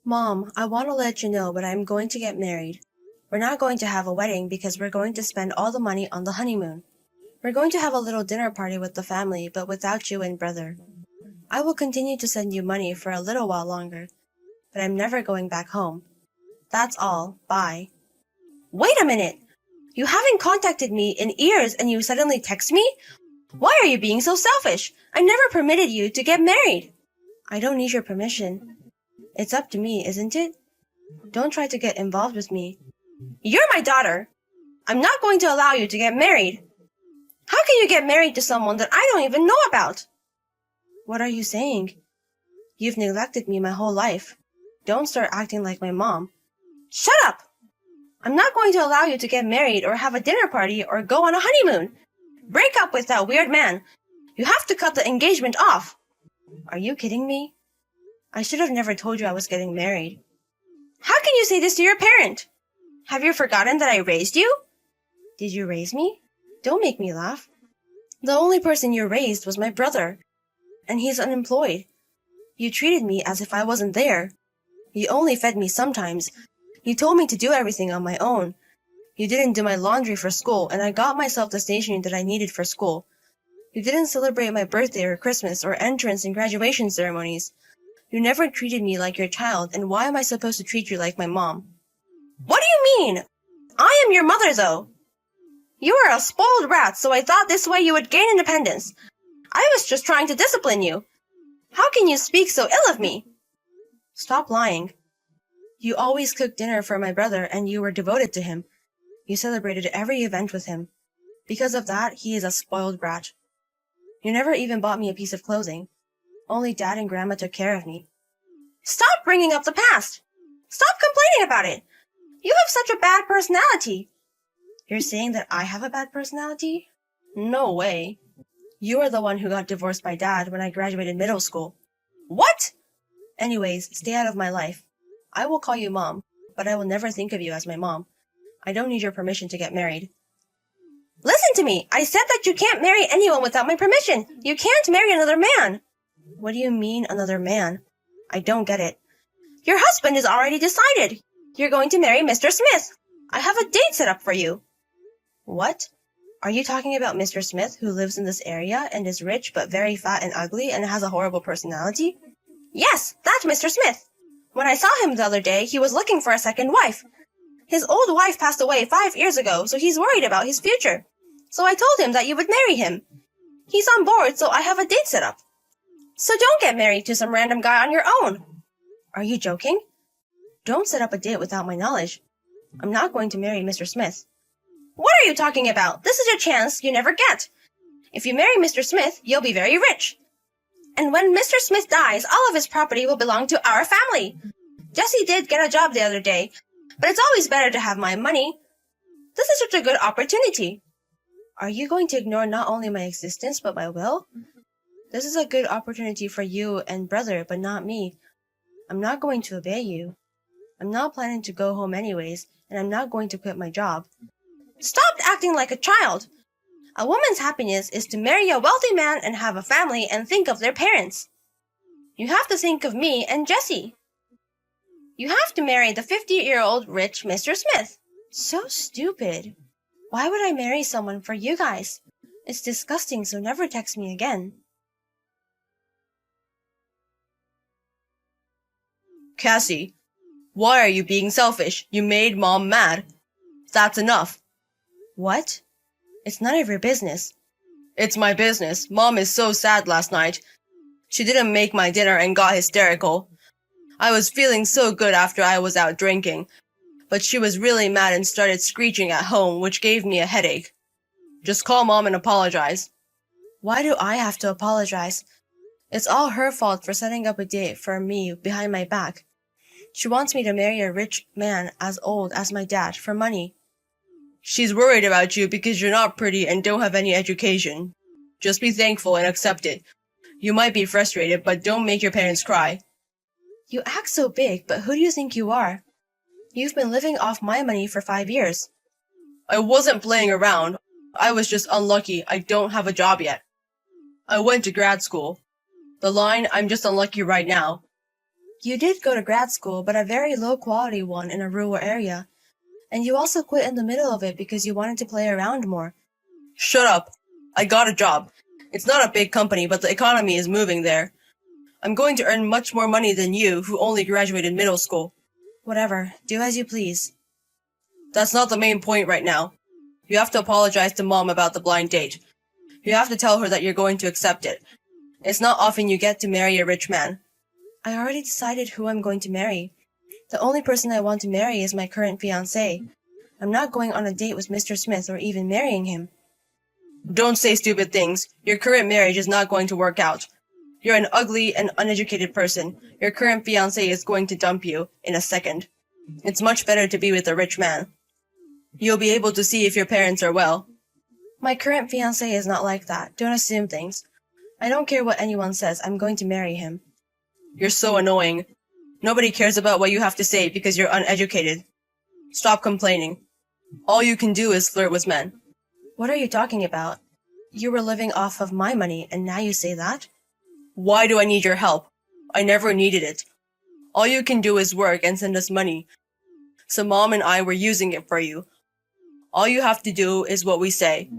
Mom, I want to let you know, but I'm going to get married. We're not going to have a wedding because we're going to spend all the money on the honeymoon. We're going to have a little dinner party with the family, but without you and brother. I will continue to send you money for a little while longer, but I'm never going back home. That's all. Bye. Wait a minute! You haven't contacted me in years and you suddenly text me? Why are you being so selfish? I never permitted you to get married. I don't need your permission. It's up to me, isn't it? Don't try to get involved with me. You're my daughter. I'm not going to allow you to get married. How can you get married to someone that I don't even know about? What are you saying? You've neglected me my whole life. Don't start acting like my mom. Shut up! I'm not going to allow you to get married or have a dinner party or go on a honeymoon. Break up with that weird man. You have to cut the engagement off. Are you kidding me? I should have never told you I was getting married. How can you say this to your parent? Have you forgotten that I raised you? Did you raise me? Don't make me laugh. The only person you raised was my brother, and he's unemployed. You treated me as if I wasn't there. You only fed me sometimes. You told me to do everything on my own. You didn't do my laundry for school, and I got myself the stationery that I needed for school. You didn't celebrate my birthday or Christmas or entrance and graduation ceremonies. You never treated me like your child, and why am I supposed to treat you like my mom? What do you mean? I am your mother, though. You are a spoiled brat, so I thought this way you would gain independence. I was just trying to discipline you. How can you speak so ill of me? Stop lying. You always cooked dinner for my brother, and you were devoted to him. You celebrated every event with him. Because of that, he is a spoiled brat. You never even bought me a piece of clothing. Only Dad and Grandma took care of me. Stop bringing up the past! Stop complaining about it! You have such a bad personality. You're saying that I have a bad personality? No way. You are the one who got divorced by Dad when I graduated middle school. What? Anyways, stay out of my life. I will call you Mom, but I will never think of you as my mom. I don't need your permission to get married. Listen to me! I said that you can't marry anyone without my permission! You can't marry another man! What do you mean, another man? I don't get it. Your husband is already decided. You're going to marry Mr. Smith. I have a date set up for you. What? Are you talking about Mr. Smith, who lives in this area and is rich but very fat and ugly and has a horrible personality? Yes, that's Mr. Smith. When I saw him the other day, he was looking for a second wife. His old wife passed away 5 years ago, so he's worried about his future. So I told him that you would marry him. He's on board, so I have a date set up. So don't get married to some random guy on your own. Are you joking? Don't set up a date without my knowledge. I'm not going to marry Mr. Smith. What are you talking about? This is your chance you never get. If you marry Mr. Smith, you'll be very rich. And when Mr. Smith dies, all of his property will belong to our family. Jesse did get a job the other day, but it's always better to have my money. This is such a good opportunity. Are you going to ignore not only my existence, but my will? This is a good opportunity for you and brother, but not me. I'm not going to obey you. I'm not planning to go home anyways, and I'm not going to quit my job. Stop acting like a child! A woman's happiness is to marry a wealthy man and have a family and think of their parents. You have to think of me and Jesse. You have to marry the 50-year-old rich Mr. Smith. So stupid. Why would I marry someone for you guys? It's disgusting, so never text me again. Cassie, why are you being selfish? You made Mom mad. That's enough. What? It's none of your business. It's my business. Mom is so sad last night. She didn't make my dinner and got hysterical. I was feeling so good after I was out drinking, but she was really mad and started screeching at home, which gave me a headache. Just call Mom and apologize. Why do I have to apologize? It's all her fault for setting up a date for me behind my back. She wants me to marry a rich man as old as my dad for money. She's worried about you because you're not pretty and don't have any education. Just be thankful and accept it. You might be frustrated, but don't make your parents cry. You act so big, but who do you think you are? You've been living off my money for 5 years. I wasn't playing around. I was just unlucky. I don't have a job yet. I went to grad school. The line, I'm just unlucky right now. You did go to grad school, but a very low quality one in a rural area. And you also quit in the middle of it because you wanted to play around more. Shut up. I got a job. It's not a big company, but the economy is moving there. I'm going to earn much more money than you, who only graduated middle school. Whatever. Do as you please. That's not the main point right now. You have to apologize to Mom about the blind date. You have to tell her that you're going to accept it. It's not often you get to marry a rich man. I already decided who I'm going to marry. The only person I want to marry is my current fiancé. I'm not going on a date with Mr. Smith or even marrying him. Don't say stupid things. Your current marriage is not going to work out. You're an ugly and uneducated person. Your current fiancé is going to dump you in a second. It's much better to be with a rich man. You'll be able to see if your parents are well. My current fiancé is not like that. Don't assume things. I don't care what anyone says. I'm going to marry him. You're so annoying. Nobody cares about what you have to say because you're uneducated. Stop complaining. All you can do is flirt with men. What are you talking about? You were living off of my money, and now you say that? Why do I need your help? I never needed it. All you can do is work and send us money. So Mom and I were using it for you. All you have to do is what we say.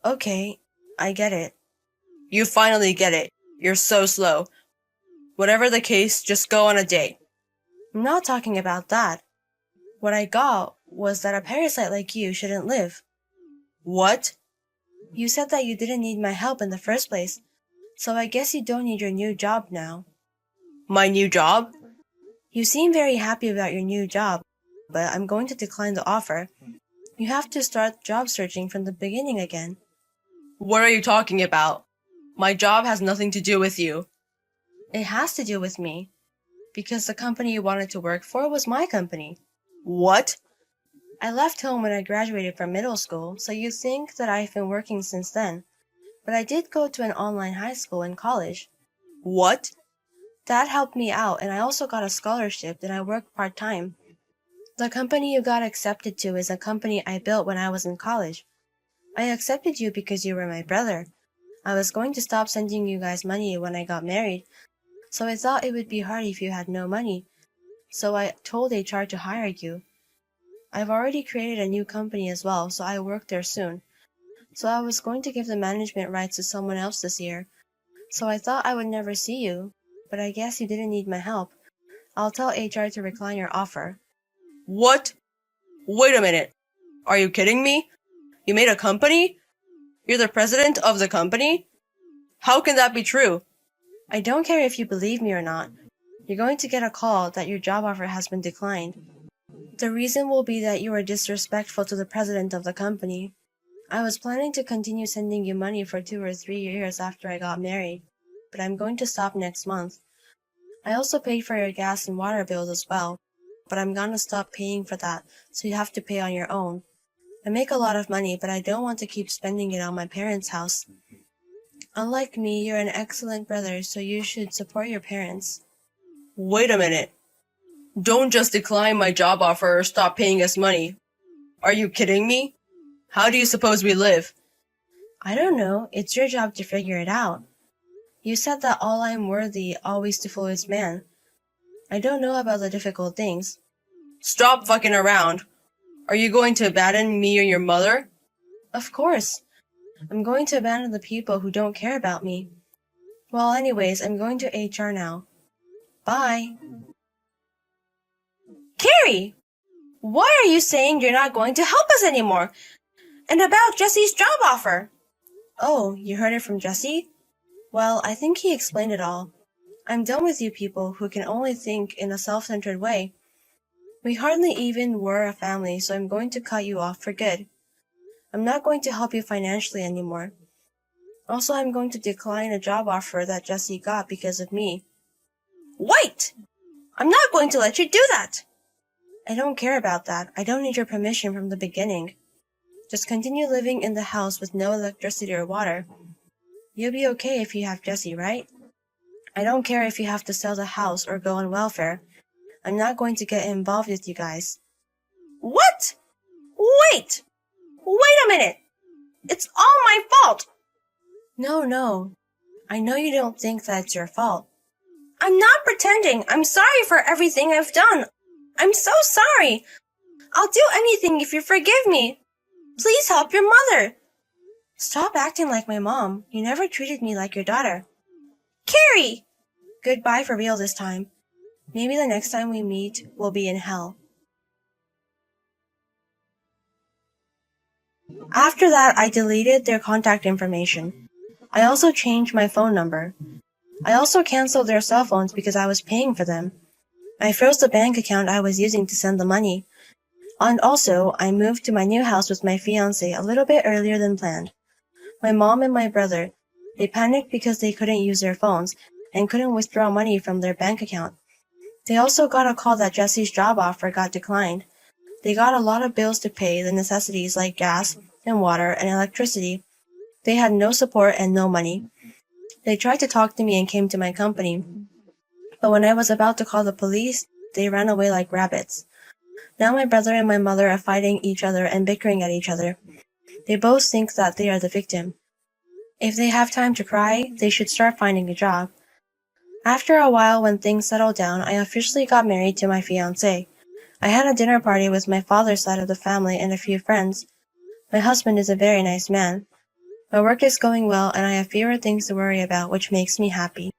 Okay, I get it. You finally get it. You're so slow. Whatever the case, just go on a date. I'm not talking about that. What I got was that a parasite like you shouldn't live. What? You said that you didn't need my help in the first place, so I guess you don't need your new job now. My new job? You seem very happy about your new job, but I'm going to decline the offer. You have to start job searching from the beginning again. What are you talking about? My job has nothing to do with you. It has to do with me, because the company you wanted to work for was my company. What? I left home when I graduated from middle school, so you think that I've been working since then. But I did go to an online high school and college. What? That helped me out, and I also got a scholarship, and I worked part-time. The company you got accepted to is a company I built when I was in college. I accepted you because you were my brother. I was going to stop sending you guys money when I got married, so I thought it would be hard if you had no money. So I told HR to hire you. I've already created a new company as well, so I work there soon. So I was going to give the management rights to someone else this year. So I thought I would never see you, but I guess you didn't need my help. I'll tell HR to decline your offer. What? Wait a minute. Are you kidding me? You made a company? You're the president of the company? How can that be true? I don't care if you believe me or not. You're going to get a call that your job offer has been declined. The reason will be that you were disrespectful to the president of the company. I was planning to continue sending you money for 2 or 3 years after I got married, but I'm going to stop next month. I also paid for your gas and water bills as well, but I'm gonna stop paying for that, so you have to pay on your own. I make a lot of money, but I don't want to keep spending it on my parents' house. Unlike me, you're an excellent brother, so you should support your parents. Wait a minute. Don't just decline my job offer or stop paying us money. Are you kidding me? How do you suppose we live? I don't know. It's your job to figure it out. You said that all I'm worthy always to fullest man. I don't know about the difficult things. Stop fucking around. Are you going to abandon me or your mother? Of course. I'm going to abandon the people who don't care about me. Well, anyways, I'm going to HR now. Bye. Carrie! Why are you saying you're not going to help us anymore? And about Jesse's job offer? Oh, you heard it from Jesse? Well, I think he explained it all. I'm done with you people who can only think in a self-centered way. We hardly even were a family, so I'm going to cut you off for good. I'm not going to help you financially anymore. Also, I'm going to decline a job offer that Jesse got because of me. Wait! I'm not going to let you do that! I don't care about that. I don't need your permission from the beginning. Just continue living in the house with no electricity or water. You'll be okay if you have Jesse, right? I don't care if you have to sell the house or go on welfare. I'm not going to get involved with you guys. What? Wait! Wait a minute! It's all my fault! No. I know you don't think that it's your fault. I'm not pretending. I'm sorry for everything I've done. I'm so sorry. I'll do anything if you forgive me. Please help your mother. Stop acting like my mom. You never treated me like your daughter. Carrie! Goodbye for real this time. Maybe the next time we meet, we'll be in hell. After that, I deleted their contact information. I also changed my phone number. I also canceled their cell phones because I was paying for them. I froze the bank account I was using to send the money. And also, I moved to my new house with my fiancé a little bit earlier than planned. My mom and my brother, they panicked because they couldn't use their phones and couldn't withdraw money from their bank account. They also got a call that Jesse's job offer got declined. They got a lot of bills to pay, the necessities like gas and water and electricity. They had no support and no money. They tried to talk to me and came to my company. But when I was about to call the police, they ran away like rabbits. Now my brother and my mother are fighting each other and bickering at each other. They both think that they are the victim. If they have time to cry, they should start finding a job. After a while, when things settled down, I officially got married to my fiancé. I had a dinner party with my father's side of the family and a few friends. My husband is a very nice man. My work is going well and I have fewer things to worry about, which makes me happy.